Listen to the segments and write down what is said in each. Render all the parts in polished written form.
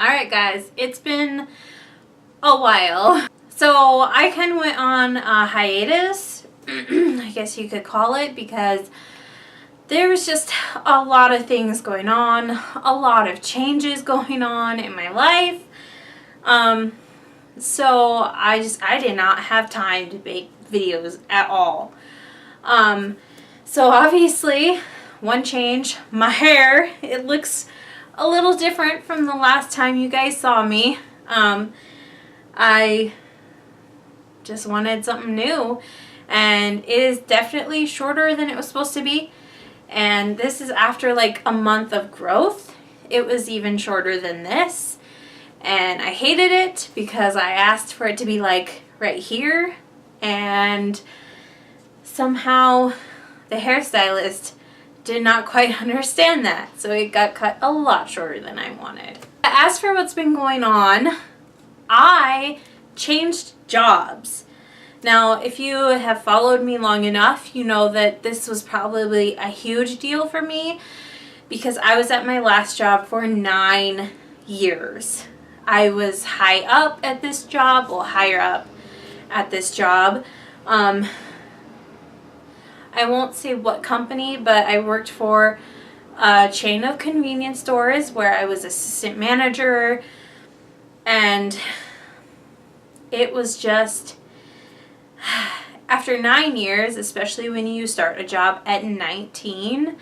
Alright guys, it's been a while. So I kind of went on a hiatus, I guess you could call it, because there was just a lot of things going on, a lot of changes going on in my life. So I did not have time to make videos at all. So obviously, one change, my hair, it looks a little different from the last time you guys saw me. I just wanted something new, and it is definitely shorter than it was supposed to be. And this is after like a month of growth. It was even shorter than this, and I hated it because I asked for it to be like right here, and somehow the hairstylist did not quite understand that, so it got cut a lot shorter than I wanted. As for what's been going on, I changed jobs. Now, if you have followed me long enough, you know that this was probably a huge deal for me because I was at my last job for 9 years. I was high up at this job, well, higher up at this job. I won't say what company, but I worked for a chain of convenience stores where I was assistant manager, and it was just, after 9 years, especially when you start a job at 19,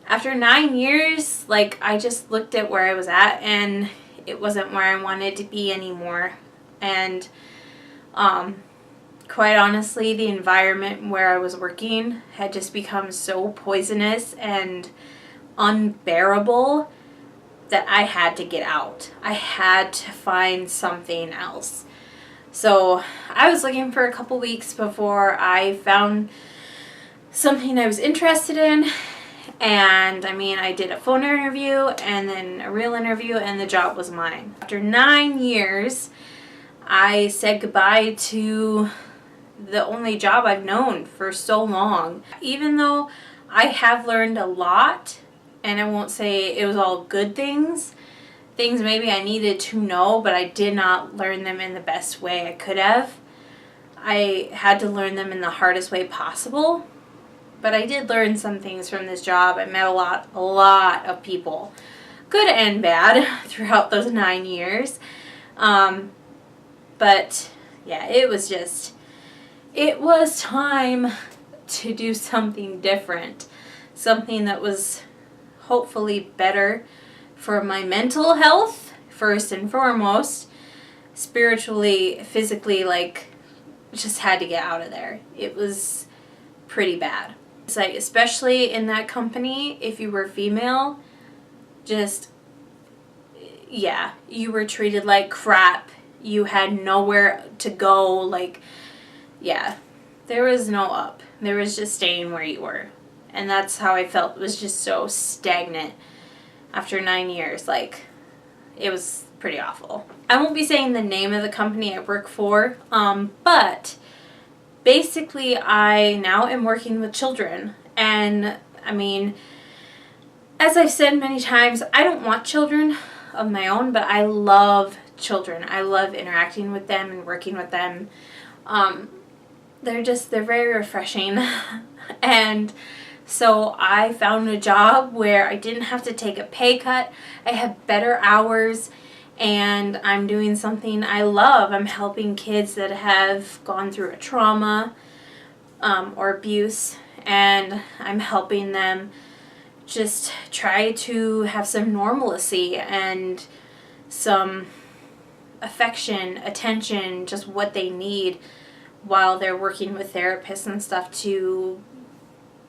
after 9 years, like, I just looked at where I was at and it wasn't where I wanted to be anymore. And quite honestly, the environment where I was working had just become so poisonous and unbearable that I had to get out. I had to find something else. So I was looking for a couple weeks before I found something I was interested in. And I mean, I did a phone interview and then a real interview, and the job was mine. After 9 years, I said goodbye to the only job I've known for so long. Even though I have learned a lot, and I won't say it was all good things maybe I needed to know, but I did not learn them in the best way I could have. I had to learn them in the hardest way possible, but I did learn some things from this job. I met a lot of people, good and bad, throughout those 9 years. But yeah, it was time to do something different, something that was hopefully better for my mental health, first and foremost. Spiritually, physically, like, just had to get out of there. It was pretty bad. It's like, especially in that company, if you were female, just, yeah, you were treated like crap. You had nowhere to go, like, yeah, there was no up. There was just staying where you were. And that's how I felt. It was just so stagnant after 9 years. Like, it was pretty awful. I won't be saying the name of the company I work for, but basically I now am working with children. And I mean, as I've said many times, I don't want children of my own, but I love children. I love interacting with them and working with them. They're very refreshing. And so I found a job where I didn't have to take a pay cut. I have better hours, and I'm doing something I love. I'm helping kids that have gone through a trauma or abuse, and I'm helping them just try to have some normalcy and some affection, attention, just what they need while they're working with therapists and stuff to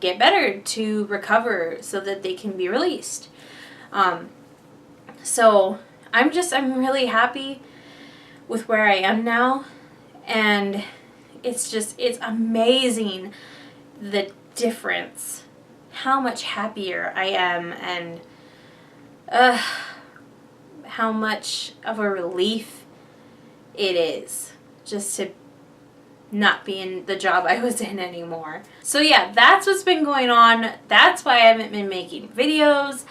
get better, to recover so that they can be released. So I'm really happy with where I am now, and it's amazing the difference, how much happier I am, and how much of a relief it is just to not be in the job I was in anymore. So yeah, that's what's been going on. That's why I haven't been making videos.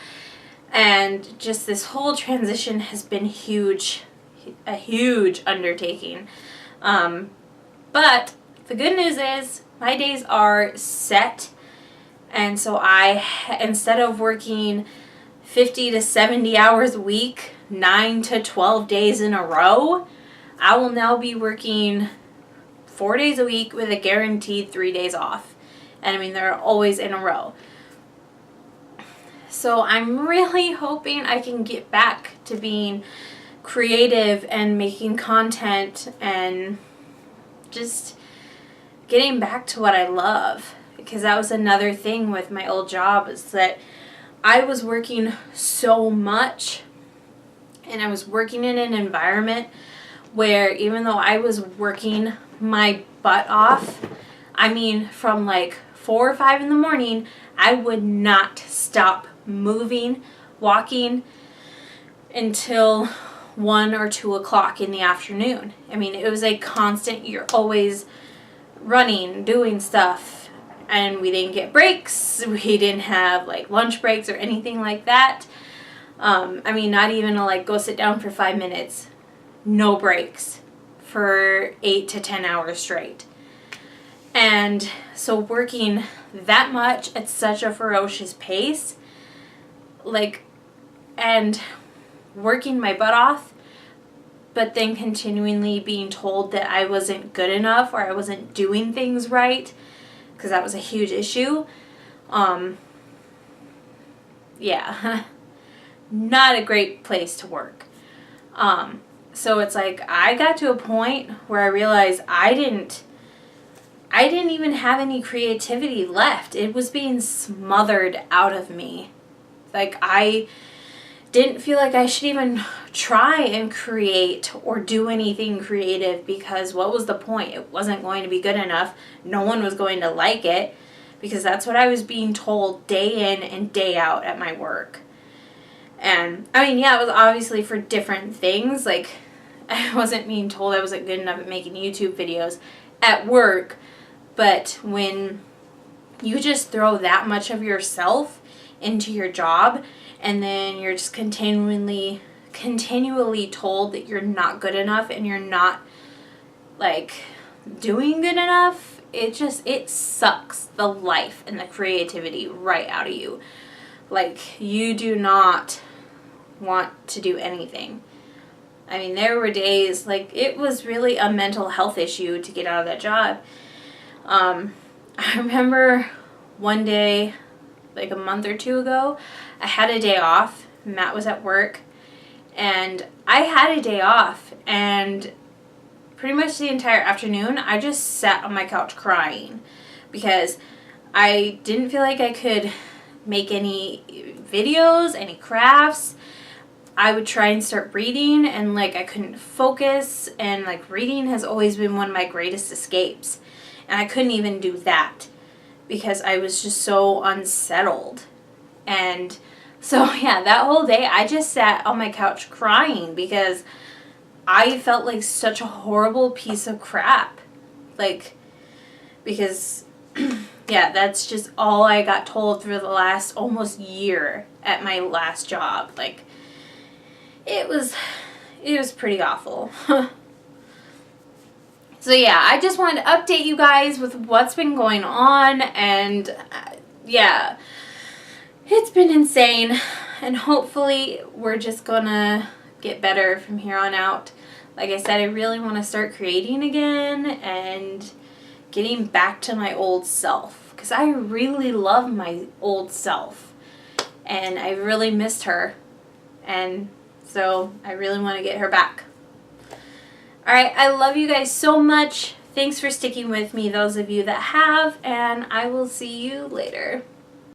And just this whole transition has been a huge undertaking. But the good news is my days are set. And so instead of working 50 to 70 hours a week, 9 to 12 days in a row, I will now be working 4 days a week with a guaranteed 3 days off. And I mean, they're always in a row. So I'm really hoping I can get back to being creative and making content and just getting back to what I love. Because that was another thing with my old job, is that I was working so much, and I was working in an environment where even though I was working my butt off, I mean from like 4 or 5 in the morning, I would not stop moving, walking until 1 or 2 o'clock in the afternoon. I mean, it was a constant, you're always running, doing stuff. And we didn't get breaks. We didn't have like lunch breaks or anything like that. I mean, not even to like go sit down for 5 minutes. No breaks for 8 to 10 hours straight. And so working that much at such a ferocious pace, like, and working my butt off, but then continually being told that I wasn't good enough or I wasn't doing things right, because that was a huge issue. Yeah, not a great place to work. So it's like I got to a point where I realized I didn't even have any creativity left. It was being smothered out of me. Like, I didn't feel like I should even try and create or do anything creative, because what was the point? It wasn't going to be good enough. No one was going to like it, because that's what I was being told day in and day out at my work. And I mean, yeah, it was obviously for different things. Like, I wasn't being told I wasn't good enough at making YouTube videos at work, but when you just throw that much of yourself into your job, and then you're just continually told that you're not good enough and you're not like doing good enough, it sucks the life and the creativity right out of you. Like, you do not want to do anything. I mean, there were days, like, it was really a mental health issue to get out of that job. I remember one day, like a month or 2 ago, I had a day off. Matt was at work, and I had a day off, and pretty much the entire afternoon I just sat on my couch crying, because I didn't feel like I could make any videos, any crafts. I would try and start reading, and like I couldn't focus, and like reading has always been one of my greatest escapes, and I couldn't even do that because I was just so unsettled. And so yeah, that whole day I just sat on my couch crying because I felt like such a horrible piece of crap. Like, because yeah, that's just all I got told for the last almost year at my last job. Like, it was pretty awful. So yeah, I just wanted to update you guys with what's been going on, and yeah, it's been insane, and hopefully we're just gonna get better from here on out. Like I said, I really want to start creating again and getting back to my old self, because I really love my old self and I really missed her, and so I really want to get her back. Alright, I love you guys so much. Thanks for sticking with me, those of you that have, and I will see you later.